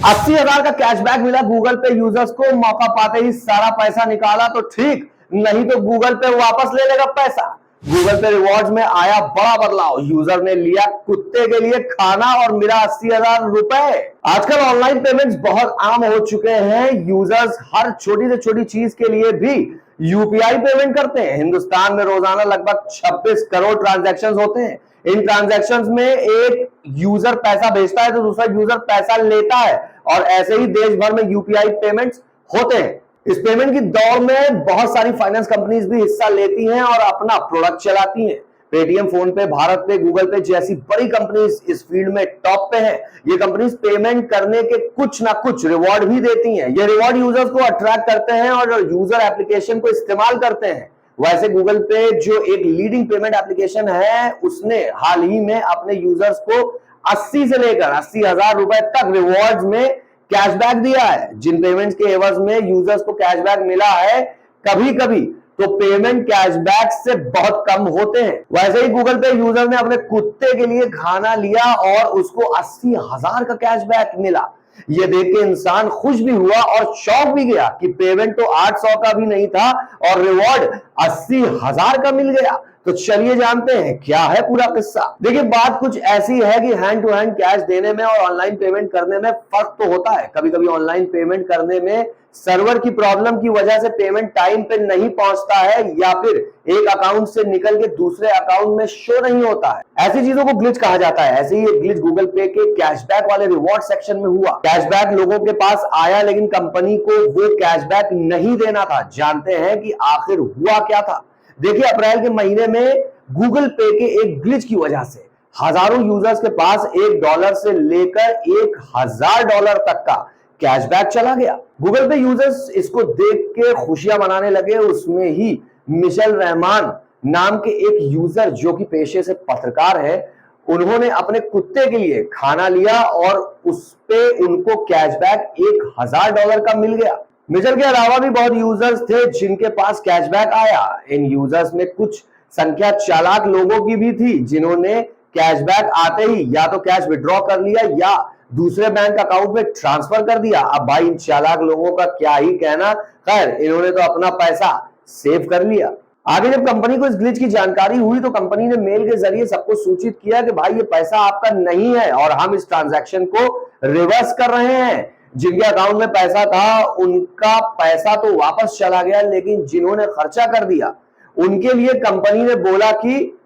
80,000 का कैशबैक मिला गूगल पे यूजर्स को। मौका पाते ही सारा पैसा निकाला तो ठीक, नहीं तो गूगल पे वापस ले लेगा पैसा। गूगल पे रिवॉर्ड्स में आया बड़ा बदलाव। यूजर ने लिया कुत्ते के लिए खाना और मिला 80,000 रुपए। आजकल ऑनलाइन पेमेंट्स बहुत आम हो चुके हैं। यूजर्स हर छोटी से छोटी चीज के लिए भी यूपीआई पेमेंट करते हैं। हिंदुस्तान में रोजाना लगभग 26 करोड़ ट्रांजैक्शंस होते हैं। इन ट्रांजैक्शंस में एक यूजर पैसा भेजता है तो दूसरा यूजर पैसा लेता है, और ऐसे ही देश भर में यूपीआई पेमेंट्स होते हैं। इस पेमेंट की दौड़ में बहुत सारी फाइनेंस कंपनीज भी हिस्सा लेती हैं और अपना प्रोडक्ट चलाती हैं। पेटीएम, फोन पे, भारत पे, गूगल पे जैसी बड़ी कंपनीज इस फील्ड में टॉप पे हैं। ये कंपनीज पेमेंट करने के कुछ ना कुछ रिवॉर्ड भी देती हैं। ये रिवॉर्ड यूजर्स को अट्रैक्ट करते हैं और यूजर एप्लीकेशन को इस्तेमाल करते हैं। वैसे गूगल पे जो एक लीडिंग पेमेंट एप्लीकेशन है, उसने हाल ही में अपने यूजर्स को 80 से लेकर 80,000 रुपए तक रिवॉर्ड्स में कैशबैक दिया है। जिन पेमेंट्स के एवज में यूजर्स को कैशबैक मिला है, कभी कभी तो पेमेंट कैशबैक से बहुत कम होते हैं। वैसे ही गूगल पे यूजर ने अपने कुत्ते के लिए खाना लिया और उसको 80,000 का कैशबैक मिला। ये देख के इंसान खुश भी हुआ और शौक भी गया कि पेमेंट तो 800 का भी नहीं था और रिवॉर्ड 80,000 का मिल गया। तो चलिए जानते हैं क्या है पूरा किस्सा। देखिए, बात कुछ ऐसी है कि हैंड टू हैंड कैश देने में और ऑनलाइन पेमेंट करने में फर्क तो होता है। कभी कभी ऑनलाइन पेमेंट करने में सर्वर की प्रॉब्लम की वजह से पेमेंट टाइम पे नहीं पहुंचता है, या फिर एक अकाउंट से निकल के दूसरे अकाउंट में शो नहीं होता है। ऐसी चीजों को ग्लिच कहा जाता है। ऐसे ही एक ग्लिच गूगल पे के कैशबैक वाले रिवॉर्ड सेक्शन में हुआ। कैशबैक लोगों के पास आया, लेकिन कंपनी को वो कैशबैक नहीं देना था। जानते हैं कि आखिर हुआ क्या था। देखिए, अप्रैल के महीने में गूगल पे के एक ग्लिच की वजह से हजारों यूजर्स के पास $1 से लेकर $1,000 तक का कैशबैक चला गया। गूगल पे यूजर्स इसको देख के खुशियां मनाने लगे। उसमें ही मिशेल रहमान नाम के एक यूजर, जो कि पेशे से पत्रकार है, उन्होंने अपने कुत्ते के लिए खाना लिया और उस पे उनको कैशबैक $1,000 का मिल गया। मिशेल के अलावा भी बहुत यूजर्स थे जिनके पास कैशबैक आया। इन यूजर्स में कुछ संख्या चालाक लोगों की भी थी, जिन्होंने कैशबैक आते ही या तो कैश विड्रॉ कर लिया या दूसरे बैंक अकाउंट में ट्रांसफर कर दिया। अब भाई, इन चालाक लोगों का क्या ही कहना। खैर, इन्होंने तो अपना पैसा सेव कर लिया। आगे जब कंपनी को इस ग्लिच की जानकारी हुई तो कंपनी ने मेल के जरिए सबको सूचित किया कि भाई, ये पैसा आपका नहीं है और हम इस ट्रांजैक्शन को रिवर्स कर रहे हैं। जिनके अकाउंट में पैसा था उनका पैसा तो वापस चला गया, लेकिन जिन्होंने खर्चा कर दिया उनके लिए कंपनी ने बोला कि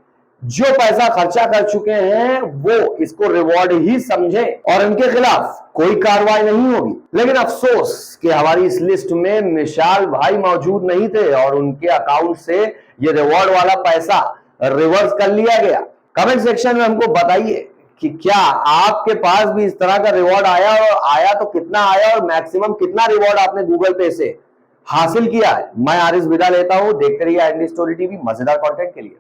जो पैसा खर्चा कर चुके हैं वो इसको रिवॉर्ड ही समझे और इनके खिलाफ कोई कार्रवाई नहीं होगी। लेकिन अफसोस कि हमारी इस लिस्ट में मिशाल भाई मौजूद नहीं थे और उनके अकाउंट से ये रिवॉर्ड वाला पैसा रिवर्स कर लिया गया। कमेंट सेक्शन में हमको बताइए कि क्या आपके पास भी इस तरह का रिवॉर्ड आया, और आया तो कितना आया, और मैक्सिमम कितना रिवॉर्ड आपने गूगल पे से हासिल किया है। मैं आरिस विदा लेता हूं। देखते रहिए आई स्टोरी टीवी मजेदार कंटेंट के लिए।